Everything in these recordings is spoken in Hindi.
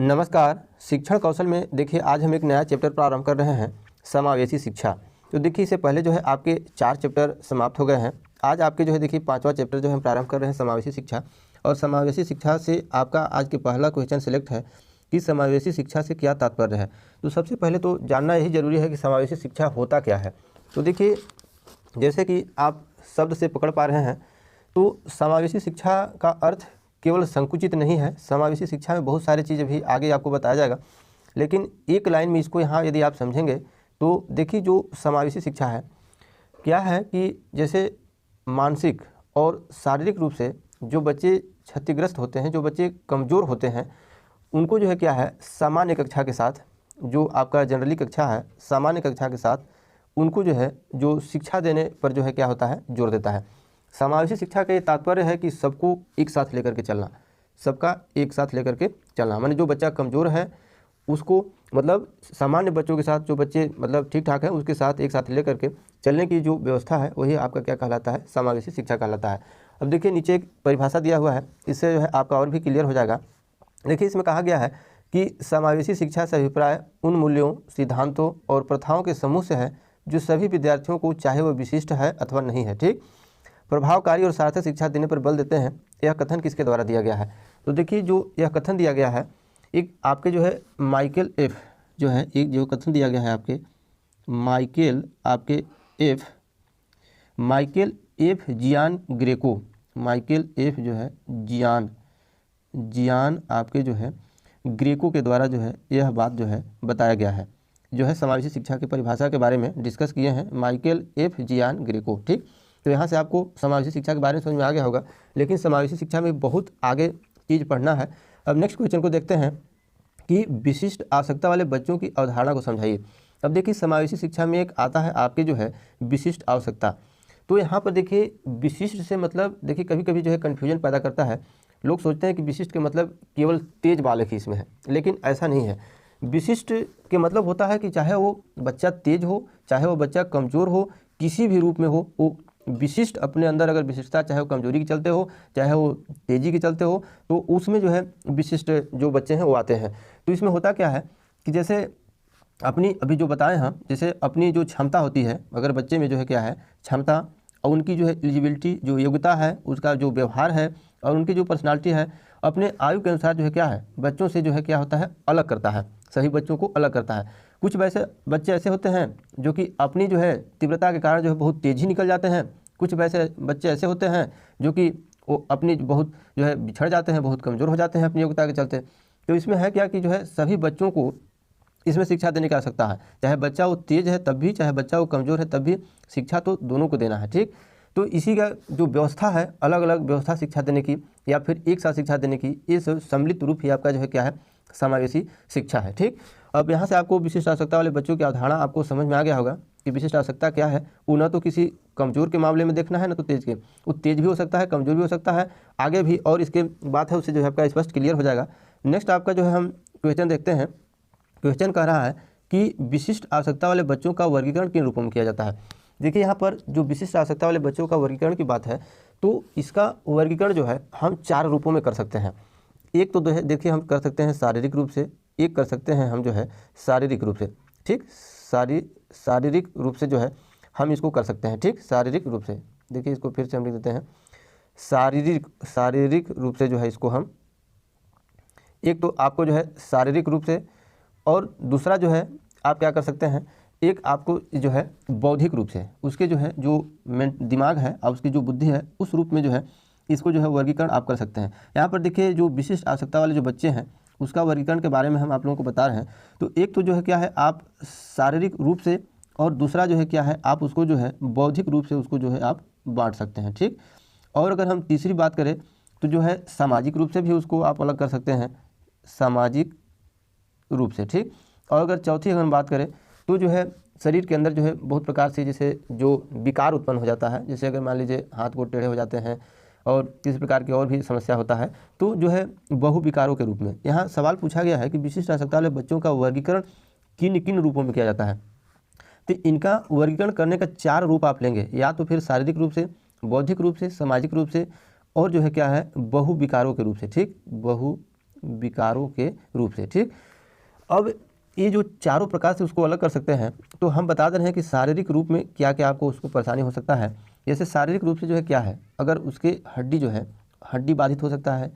नमस्कार। शिक्षण कौशल में देखिए आज हम एक नया चैप्टर प्रारंभ कर रहे हैं, समावेशी शिक्षा। तो देखिए इससे पहले जो है आपके 4 चैप्टर समाप्त हो गए हैं। आज आपके जो है देखिए 5वां चैप्टर जो हम प्रारंभ कर रहे हैं समावेशी शिक्षा। और समावेशी शिक्षा से आपका आज के पहला क्वेश्चन सिलेक्ट है कि समावेशी शिक्षा से क्या तात्पर्य है। तो सबसे पहले तो जानना यही जरूरी है कि समावेशी शिक्षा होता क्या है। तो देखिए जैसे कि आप शब्द से पकड़ पा रहे हैं, तो समावेशी शिक्षा का अर्थ केवल संकुचित नहीं है। समावेशी शिक्षा में बहुत सारी चीज़ें भी आगे आपको बताया जाएगा, लेकिन एक लाइन में इसको यहाँ यदि आप समझेंगे तो देखिए जो समावेशी शिक्षा है क्या है कि जैसे मानसिक और शारीरिक रूप से जो बच्चे क्षतिग्रस्त होते हैं, जो बच्चे कमज़ोर होते हैं, उनको जो है क्या है सामान्य कक्षा के साथ, जो आपका जनरली कक्षा है सामान्य कक्षा के साथ उनको जो है जो शिक्षा देने पर जो है क्या होता है जोर देता है। समावेशी शिक्षा का ये तात्पर्य है कि सबको एक साथ लेकर के चलना, सबका एक साथ लेकर के चलना। माने जो बच्चा कमज़ोर है उसको मतलब सामान्य बच्चों के साथ, जो बच्चे मतलब ठीक ठाक है उसके साथ एक साथ लेकर के चलने की जो व्यवस्था है वही आपका क्या कहलाता है, समावेशी शिक्षा कहलाता है। अब देखिए नीचे एक परिभाषा दिया हुआ है, इससे जो है आपका और भी क्लियर हो जाएगा। देखिए इसमें कहा गया है कि समावेशी शिक्षा से अभिप्राय उन मूल्यों, सिद्धांतों और प्रथाओं के समूह से है जो सभी विद्यार्थियों को, चाहे वह विशिष्ट है अथवा नहीं है, ठीक, प्रभावकारी और सार्थक शिक्षा देने पर बल देते हैं। यह कथन किसके द्वारा दिया गया है? तो देखिए जो यह कथन दिया गया है एक आपके जो है माइकल एफ जो है, एक जो कथन दिया गया है आपके माइकल एफ जियान ग्रेको, माइकल एफ जो है जियान आपके जो है ग्रेको के द्वारा जो है यह बात जो है बताया गया है, जो है समावेशी शिक्षा की परिभाषा के बारे में डिस्कस किए हैं माइकल एफ जियान ग्रेको, ठीक। तो यहाँ से आपको समावेशी शिक्षा के बारे में समझ में आ गया होगा, लेकिन समावेशी शिक्षा में बहुत आगे चीज़ पढ़ना है। अब नेक्स्ट क्वेश्चन को देखते हैं कि विशिष्ट आवश्यकता वाले बच्चों की अवधारणा को समझाइए। अब देखिए समावेशी शिक्षा में एक आता है आपके जो है विशिष्ट आवश्यकता। तो यहाँ पर देखिए विशिष्ट से मतलब देखिए कभी कभी जो है कन्फ्यूजन पैदा करता है। लोग सोचते हैं कि विशिष्ट के मतलब केवल तेज बालक ही इसमें है, लेकिन ऐसा नहीं है। विशिष्ट के मतलब होता है कि चाहे वो बच्चा तेज हो, चाहे वो बच्चा कमज़ोर हो, किसी भी रूप में हो, वो विशिष्ट अपने अंदर अगर विशिष्टता, चाहे वो कमजोरी के चलते हो चाहे वो तेजी के चलते हो, तो उसमें जो है विशिष्ट जो बच्चे हैं वो आते हैं। तो इसमें होता क्या है कि जैसे अपनी अभी जो बताएं हम, जैसे अपनी जो क्षमता होती है, अगर बच्चे में जो है क्या है क्षमता और उनकी जो है एलिजिबिलिटी, जो योग्यता है, उसका जो व्यवहार है और उनकी जो पर्सनालिटी है, अपने आयु के अनुसार जो है क्या है बच्चों से जो है क्या होता है अलग करता है, सही बच्चों को अलग करता है। कुछ वैसे बच्चे ऐसे होते हैं जो कि अपनी जो है तीव्रता के कारण जो है बहुत तेज़ी निकल जाते हैं। कुछ वैसे बच्चे ऐसे होते हैं जो कि वो अपनी बहुत जो है बिछड़ जाते हैं, बहुत कमज़ोर हो जाते हैं अपनी योग्यता के चलते। तो इसमें है क्या कि जो है सभी बच्चों को इसमें शिक्षा देने की आवश्यकता है, चाहे बच्चा वो तेज़ है तब भी, चाहे बच्चा वो कमज़ोर है तब भी, शिक्षा तो दोनों को देना है, ठीक। तो इसी का जो व्यवस्था है, अलग अलग व्यवस्था शिक्षा देने की या फिर एक साथ शिक्षा देने की, ये सब सम्मिलित रूप ही आपका जो है क्या है समावेशी शिक्षा है, ठीक। अब यहाँ से आपको विशिष्ट आवश्यकता वाले बच्चों की अवधारणा आपको समझ में आ गया होगा कि विशिष्ट आवश्यकता क्या है। वो न तो किसी कमज़ोर के मामले में देखना है, न तो तेज के। वो तेज भी हो सकता है, कमज़ोर भी हो सकता है, आगे भी और इसके बात है उससे जो है आपका स्पष्ट क्लियर हो जाएगा। नेक्स्ट आपका जो है हम क्वेश्चन देखते हैं। क्वेश्चन कह रहा है कि विशिष्ट आवश्यकता वाले बच्चों का वर्गीकरण किन रूपों में किया जाता है। देखिए यहाँ पर जो विशिष्ट आवश्यकता वाले बच्चों का वर्गीकरण की बात है, तो इसका वर्गीकरण जो है हम 4 रूपों में कर सकते हैं। एक तो देखिए हम कर सकते हैं शारीरिक रूप से, एक कर सकते हैं हम जो है शारीरिक रूप से, ठीक, शारीरिक रूप से जो है हम इसको कर सकते हैं, ठीक, शारीरिक रूप से। देखिए इसको फिर से हम लिख देते हैं शारीरिक रूप से जो है इसको हम, एक तो आपको जो है शारीरिक रूप से, और दूसरा जो है आप क्या कर सकते हैं, एक आपको जो है बौद्धिक रूप से, उसके जो है जो दिमाग है और उसकी जो बुद्धि है उस रूप में जो है इसको जो है वर्गीकरण आप कर सकते हैं। यहाँ पर देखिए जो विशिष्ट आवश्यकता वाले जो बच्चे हैं उसका वर्गीकरण के बारे में हम आप लोगों को बता रहे हैं। तो एक तो जो है क्या है आप शारीरिक रूप से, और दूसरा जो है क्या है आप उसको जो है बौद्धिक रूप से उसको जो है आप बांट सकते हैं, ठीक। और अगर हम तीसरी बात करें तो जो है सामाजिक रूप से भी उसको आप अलग कर सकते हैं, सामाजिक रूप से, ठीक। और अगर चौथी अगर हम बात करें तो जो है शरीर के अंदर जो है बहुत प्रकार से जैसे जो विकार उत्पन्न हो जाता है, जैसे अगर मान लीजिए हाथ गोड़ टेढ़े हो जाते हैं और किसी प्रकार की और भी समस्या होता है, तो जो है बहु विकारों के रूप में यहाँ सवाल पूछा गया है कि विशिष्ट आवश्यकता वाले बच्चों का वर्गीकरण किन किन रूपों में किया जाता है। तो इनका वर्गीकरण करने का 4 रूप आप लेंगे, या तो फिर शारीरिक रूप से, बौद्धिक रूप से, सामाजिक रूप से, और जो है क्या है बहु विकारों के रूप से, ठीक, बहु विकारों के रूप से। ठीक, अब ये जो चारों प्रकार से उसको अलग कर सकते हैं, तो हम बता दे रहे हैं कि शारीरिक रूप में क्या क्या आपको उसको परेशानी हो सकता है। जैसे शारीरिक रूप से जो है क्या है, अगर उसके हड्डी जो है हड्डी बाधित हो सकता है,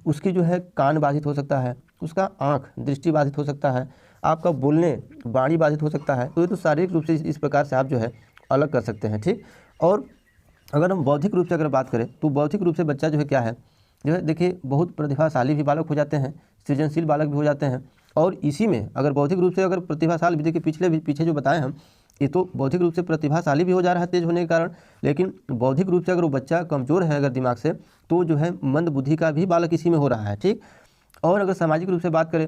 उसकी जो है कान बाधित हो सकता है, उसका आँख दृष्टि बाधित हो सकता है, आपका बोलने वाणी बाधित हो सकता है। तो ये तो शारीरिक रूप से इस प्रकार से आप जो है अलग कर सकते हैं। ठीक, और अगर हम बौद्धिक रूप से अगर बात करें तो बौद्धिक रूप से बच्चा जो है क्या है, जो है देखिए बहुत प्रतिभाशाली भी बालक हो जाते हैं, सृजनशील बालक भी हो जाते हैं। और इसी में अगर बौद्धिक रूप से अगर प्रतिभाशाली भी, देखिए पीछे जो बताएं हम, ये तो बौद्धिक रूप से प्रतिभाशाली भी हो जा रहा है तेज होने के कारण, लेकिन बौद्धिक रूप से अगर वो बच्चा कमज़ोर है अगर दिमाग से, तो जो है मंद बुद्धि का भी बालक इसी में हो रहा है। ठीक, और अगर सामाजिक रूप से बात करें,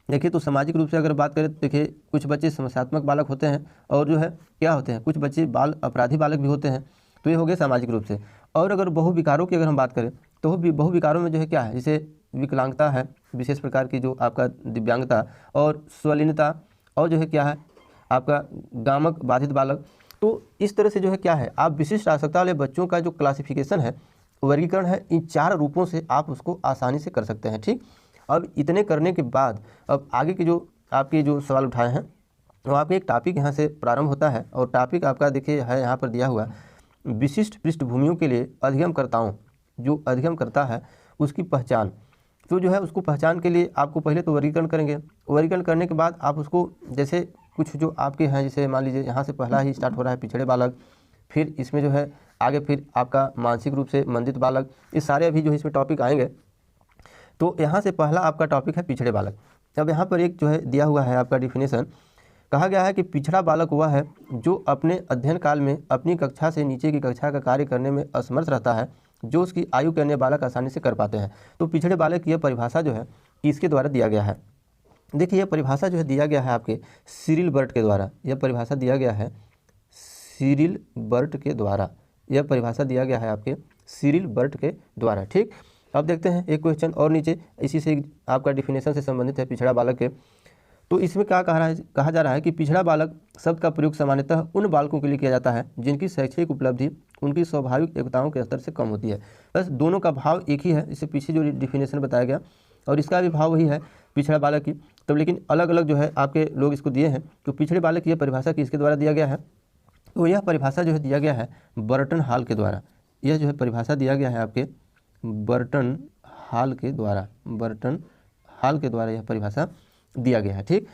देखिए तो सामाजिक रूप से अगर बात करें तो देखिए कुछ बच्चे समस्यात्मक बालक होते हैं, और जो है क्या होते हैं, कुछ बच्चे अपराधी बालक भी होते हैं। तो ये हो गए सामाजिक रूप से। और अगर बहुविकारों की अगर हम बात करें तो बहुविकारों में जो है क्या है, जैसे विकलांगता है, विशेष प्रकार की जो आपका दिव्यांगता और स्वलीनता, और जो है क्या है आपका गामक बाधित बालक। तो इस तरह से जो है क्या है, आप विशिष्ट आवश्यकता वाले बच्चों का जो क्लासिफिकेशन है, वर्गीकरण है, इन 4 रूपों से आप उसको आसानी से कर सकते हैं। ठीक, अब इतने करने के बाद अब आगे के जो आपके जो सवाल उठाए हैं, तो आपके एक टॉपिक यहाँ से प्रारंभ होता है, और टॉपिक आपका देखिए है यहाँ पर दिया हुआ, विशिष्ट पृष्ठभूमियों के लिए अधिगमकर्ताओं, जो अधिगम करता है उसकी पहचान। तो जो है उसको पहचान के लिए आपको पहले तो वर्गीकरण करेंगे, वर्गीकरण करने के बाद आप उसको, जैसे कुछ जो आपके हैं, जैसे मान लीजिए यहाँ से पहला ही स्टार्ट हो रहा है पिछड़े बालक, फिर इसमें जो है आगे फिर आपका मानसिक रूप से मंदित बालक, ये सारे अभी जो है इसमें टॉपिक आएंगे। तो यहाँ से पहला आपका टॉपिक है पिछड़े बालक। अब यहाँ पर एक जो है दिया हुआ है आपका डिफिनेशन, कहा गया है कि पिछड़ा बालक वह है जो अपने अध्ययन काल में अपनी कक्षा से नीचे की कक्षा का कार्य करने में असमर्थ रहता है, जो उसकी आयु के अन्य बालक आसानी से कर पाते हैं। तो पिछड़े बालक की यह परिभाषा जो है किसके द्वारा दिया गया है, देखिए यह परिभाषा जो है दिया गया है आपके सिरिल बर्ट के द्वारा। यह परिभाषा दिया गया है सिरिल बर्ट के द्वारा, यह परिभाषा दिया गया है आपके सिरिल बर्ट के द्वारा। ठीक, अब देखते हैं एक क्वेश्चन और नीचे इसी से आपका डिफिनेशन से संबंधित है पिछड़ा बालक के। तो इसमें क्या कहा जा रहा है कि पिछड़ा बालक शब्द का प्रयोग सामान्यतः उन बालकों के लिए किया जाता है जिनकी शैक्षणिक उपलब्धि उनकी स्वाभाविक योग्यताओं के स्तर से कम होती है। बस दोनों का भाव एक ही है, इससे पीछे जो डिफिनेशन बताया गया, और इसका भी भाव वही है पिछड़ा बालक की। तब लेकिन अलग अलग जो है आपके लोग इसको दिए हैं। तो पिछड़े बालक की यह परिभाषा किसके द्वारा दिया गया है, तो यह परिभाषा जो है दिया गया है बर्टन हॉल के द्वारा। यह जो है परिभाषा दिया गया है आपके बर्टन हॉल के द्वारा, बर्टन हॉल के द्वारा यह परिभाषा दिया गया है। ठीक,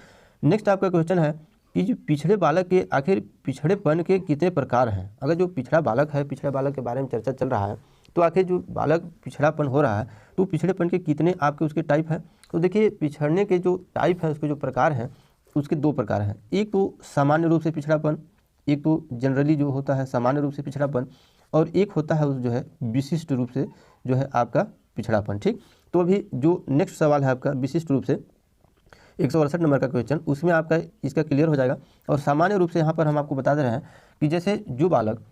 नेक्स्ट आपका क्वेश्चन है कि जो पिछड़े बालक के आखिर पिछड़ेपन के कितने प्रकार हैं। अगर जो पिछड़ा बालक है, पिछड़ा बालक के बारे में चर्चा चल रहा है, तो आखिर जो बालक पिछड़ापन हो रहा है तो पिछड़ेपन के कितने आपके उसके टाइप हैं। तो देखिए पिछड़ने के जो टाइप है, उसके जो प्रकार हैं, उसके 2 प्रकार हैं। एक तो सामान्य रूप से पिछड़ापन, एक तो जनरली जो होता है सामान्य रूप से पिछड़ापन, और एक होता है उस जो है विशिष्ट रूप से जो है आपका पिछड़ापन। ठीक, तो अभी जो नेक्स्ट सवाल है आपका विशिष्ट रूप से 168 नंबर का क्वेश्चन, उसमें आपका इसका क्लियर हो जाएगा। और सामान्य रूप से यहाँ पर हम आपको बता दे रहे हैं कि जैसे जो बालक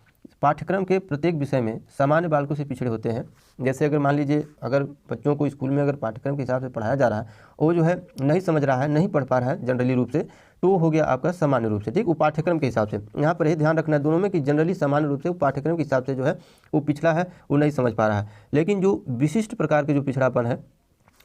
पाठ्यक्रम के प्रत्येक विषय में सामान्य बालकों से पिछड़े होते हैं, जैसे अगर मान लीजिए अगर बच्चों को स्कूल में अगर पाठ्यक्रम के हिसाब से पढ़ाया जा रहा है, वो जो है नहीं समझ रहा है, नहीं पढ़ पा रहा है जनरली रूप से, तो वो हो गया आपका सामान्य रूप से। ठीक, वो पाठ्यक्रम के हिसाब से, यहाँ पर यही ध्यान रखना है दोनों में कि जनरली सामान्य रूप से वो पाठ्यक्रम के हिसाब से जो है वो पिछड़ा है, वो नहीं समझ पा रहा है। लेकिन जो विशिष्ट प्रकार के जो पिछड़ापन है,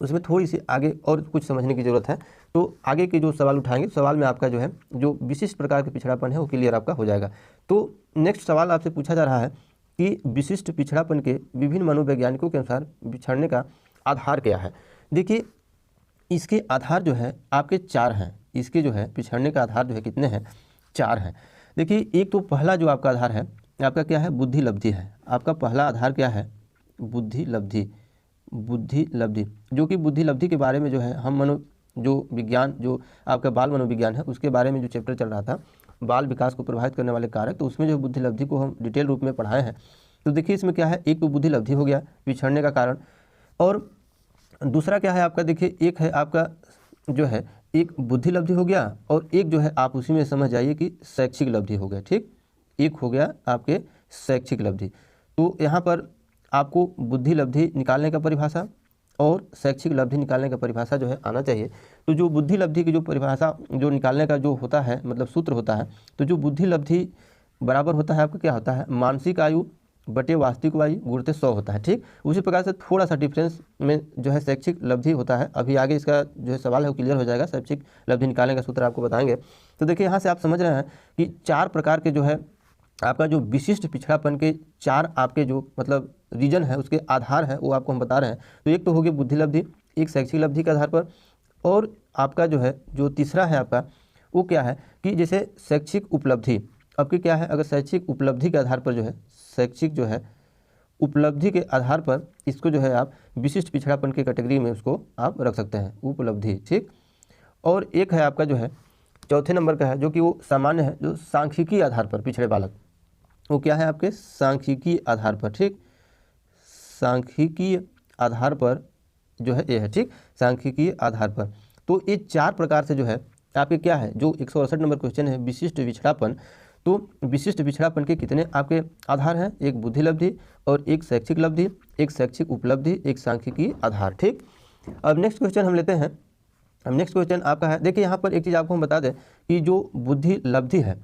उसमें थोड़ी सी आगे और कुछ समझने की ज़रूरत है। तो आगे के जो सवाल उठाएंगे, सवाल में आपका जो है जो विशिष्ट प्रकार के पिछड़ापन है वो क्लियर आपका हो जाएगा। तो नेक्स्ट सवाल आपसे पूछा जा रहा है कि विशिष्ट पिछड़ापन के विभिन्न मनोवैज्ञानिकों के अनुसार पिछड़ने का आधार क्या है। देखिए इसके आधार जो है आपके 4 हैं। इसके जो है पिछड़ने का आधार जो है कितने हैं, 4 हैं। देखिए एक तो पहला जो आपका आधार है आपका क्या है, बुद्धि लब्धि है। आपका पहला आधार क्या है, बुद्धि लब्धि। बुद्धि लब्धि, जो कि बुद्धि लब्धि के बारे में जो है हम जो विज्ञान जो आपका बाल मनोविज्ञान है उसके बारे में जो चैप्टर चल रहा था, बाल विकास को प्रभावित करने वाले कारक, तो उसमें जो बुद्धि लब्धि को हम डिटेल रूप में पढ़ाए हैं। तो देखिए इसमें क्या है, एक तो बुद्धि लब्धि हो गया पिछड़ने का कारण, और दूसरा क्या है आपका, देखिए एक है आपका जो है एक बुद्धि लब्धि हो गया, और एक जो है आप उसी में समझ जाइए कि शैक्षिक लब्धि हो गया। ठीक, एक हो गया आपके शैक्षिक लब्धि। तो यहाँ पर आपको बुद्धि लब्धि निकालने का परिभाषा और शैक्षिक लब्धि निकालने का परिभाषा जो है आना चाहिए। तो जो बुद्धि लब्धि की जो परिभाषा जो निकालने का जो होता है मतलब सूत्र होता है, तो जो बुद्धि लब्धि बराबर होता है आपका क्या होता है, मानसिक आयु बटे वास्तविक आयु गुणित 100 होता है। ठीक, उसी प्रकार से थोड़ा सा डिफरेंस में जो है शैक्षिक लब्धि होता है। अभी आगे इसका जो है सवाल है वो क्लियर हो जाएगा, शैक्षिक लब्धि निकालने का सूत्र आपको बताएंगे। तो देखिए यहाँ से आप समझ रहे हैं कि 4 प्रकार के जो है आपका जो विशिष्ट पिछड़ापन के 4 आपके जो मतलब रीजन है उसके आधार है वो आपको हम बता रहे हैं। तो एक तो हो गया बुद्धि लब्धि, एक शैक्षिक लब्धि के आधार पर, और आपका जो है जो तीसरा है आपका वो क्या है कि जैसे शैक्षिक उपलब्धि। आपकी क्या है, अगर शैक्षिक उपलब्धि के आधार पर जो है शैक्षिक जो है उपलब्धि के आधार पर इसको जो है आप विशिष्ट पिछड़ापन के कैटेगरी में उसको आप रख सकते हैं, उपलब्धि। ठीक, और एक है आपका जो है चौथे नंबर का है जो कि वो सामान्य है, जो सांख्यिकी आधार पर पिछड़े बालक, वो क्या है आपके सांख्यिकी आधार पर। ठीक, सांख्यिकी आधार पर जो है ये है। ठीक, सांख्यिकी आधार पर। तो ये 4 प्रकार से जो है आपके क्या है, जो 168 नंबर क्वेश्चन है विशिष्ट पिछड़ापन। तो विशिष्ट पिछड़ापन के कितने आपके आधार हैं, एक बुद्धि लब्धि और एक शैक्षिक लब्धि, एक शैक्षिक उपलब्धि, एक सांख्यिकी आधार। ठीक, अब नेक्स्ट क्वेश्चन हम लेते हैं। अब नेक्स्ट क्वेश्चन आपका है, देखिए यहाँ पर एक चीज़ आपको हम बता दें कि जो बुद्धि लब्धि है,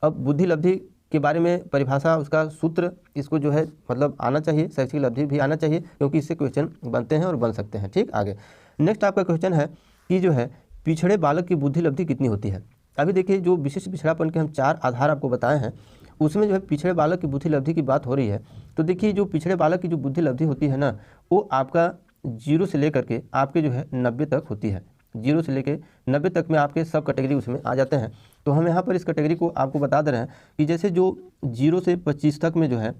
अब बुद्धि लब्धि के बारे में परिभाषा उसका सूत्र इसको जो है मतलब आना चाहिए, शैक्षिक लब्धि भी आना चाहिए, क्योंकि इससे क्वेश्चन बनते हैं और बन सकते हैं। ठीक, आगे नेक्स्ट आपका क्वेश्चन है कि जो है पिछड़े बालक की बुद्धि लब्धि कितनी होती है। अभी देखिए जो विशिष्ट पिछड़ापन के हम 4 आधार आपको बताए हैं उसमें जो है पिछड़े बालक की बुद्धि लब्धि की बात हो रही है। तो देखिए जो पिछड़े बालक की जो बुद्धि लब्धि होती है ना, वो आपका 0 से लेकर के आपके जो है 90 तक होती है। 0 से लेकर 90 तक में आपके सब कैटेगरी उसमें आ जाते हैं। तो हम यहाँ पर इस कैटेगरी को आपको बता दे रहे हैं कि जैसे जो 0 से 25 तक में जो है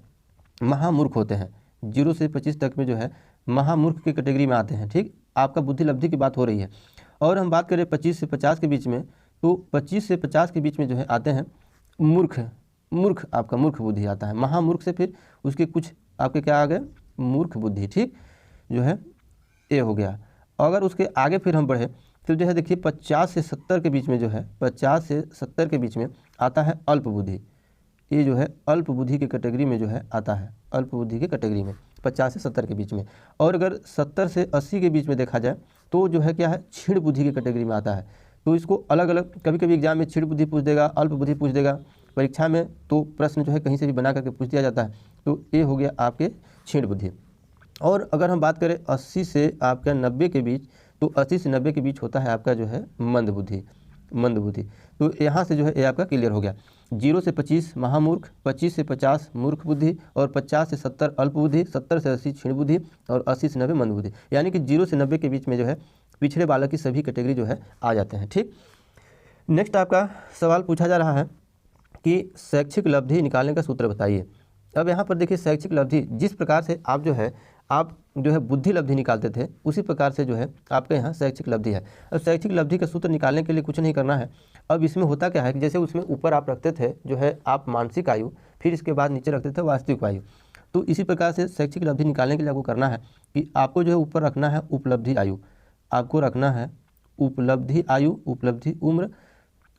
महामूर्ख होते हैं, 0 से 25 तक में जो है महामूर्ख की कैटेगरी में आते हैं। ठीक, आपका बुद्धि लब्धि की बात हो रही है। और हम बात करें 25 से 50 के बीच में, तो 25 से 50 के बीच में जो है आते हैं मूर्ख, मूर्ख आपका मूर्ख बुद्धि आता है। महामूर्ख से फिर उसके कुछ आपके क्या आ गए, मूर्ख बुद्धि। ठीक, जो है ये हो गया। अगर उसके आगे फिर हम बढ़े तो जो है देखिए 50 से 70 के बीच में जो है 50 से 70 के बीच में आता है अल्प बुद्धि। ये जो है अल्प बुद्धि की कैटेगरी में जो है आता है, अल्प बुद्धि की कैटेगरी में 50 से 70 के बीच में। और अगर 70 से 80 के बीच में देखा जाए तो जो है क्या है, क्षीण बुद्धि की कैटेगरी में आता है। तो इसको अलग अलग कभी कभी एग्जाम में क्षीण बुद्धि पूछ देगा, अल्प बुद्धि पूछ देगा, परीक्षा में तो प्रश्न जो है कहीं से भी बना करके पूछ दिया जाता है। तो ये हो गया आपके क्षीण बुद्धि। और अगर हम बात करें 80 से आपका 90 के बीच, तो 80 से 90 के बीच होता है आपका जो है मंद बुद्धि, मंद बुद्धि। तो यहाँ से जो है ये आपका क्लियर हो गया। 0 से 25 महामूर्ख, 25 से 50 मूर्ख बुद्धि, और 50 से 70 अल्प बुद्धि, 70 से 80 क्षीण बुद्धि, और 80 से 90 मंद बुद्धि। यानी कि 0 से 90 के बीच में जो है पिछड़े बालक की सभी कैटेगरी जो है आ जाते हैं। ठीक, नेक्स्ट आपका सवाल पूछा जा रहा है कि शैक्षिक लब्धि निकालने का सूत्र बताइए। अब यहाँ पर देखिए शैक्षिक लब्धि जिस प्रकार से आप जो है बुद्धि लब्धि निकालते थे उसी प्रकार से जो है आपके यहाँ शैक्षिक लब्धि है। अब शैक्षिक लब्धि का सूत्र निकालने के लिए कुछ नहीं करना है। अब इसमें होता क्या है कि जैसे उसमें ऊपर आप रखते थे जो है आप मानसिक आयु, फिर इसके बाद नीचे रखते थे वास्तविक आयु। तो इसी प्रकार से शैक्षिक लब्धि निकालने के लिए आपको करना है कि आपको जो है ऊपर रखना है उपलब्धि आयु, आपको रखना है उपलब्धि आयु, उपलब्धि उम्र,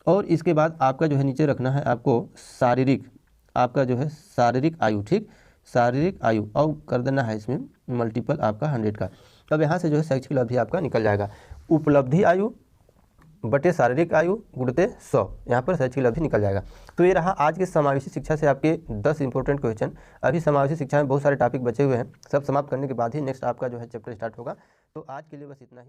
और इसके बाद आपका जो है नीचे रखना है आपको शारीरिक, आपका जो है शारीरिक आयु। ठीक, शारीरिक आयु, और कर देना है इसमें मल्टीपल आपका 100 का। अब यहाँ से जो है शैक्षिक लब्धि आपका निकल जाएगा, उपलब्धि आयु बटे शारीरिक आयु गुणित 100, यहाँ पर शैक्षिक लब्धि निकल जाएगा। तो ये रहा आज के समावेशी शिक्षा से आपके 10 इंपॉर्टेंट क्वेश्चन। अभी समावेशी शिक्षा में बहुत सारे टॉपिक बचे हुए हैं, सब समाप्त करने के बाद ही नेक्स्ट आपका जो है चैप्टर स्टार्ट होगा। तो आज के लिए बस इतना ही।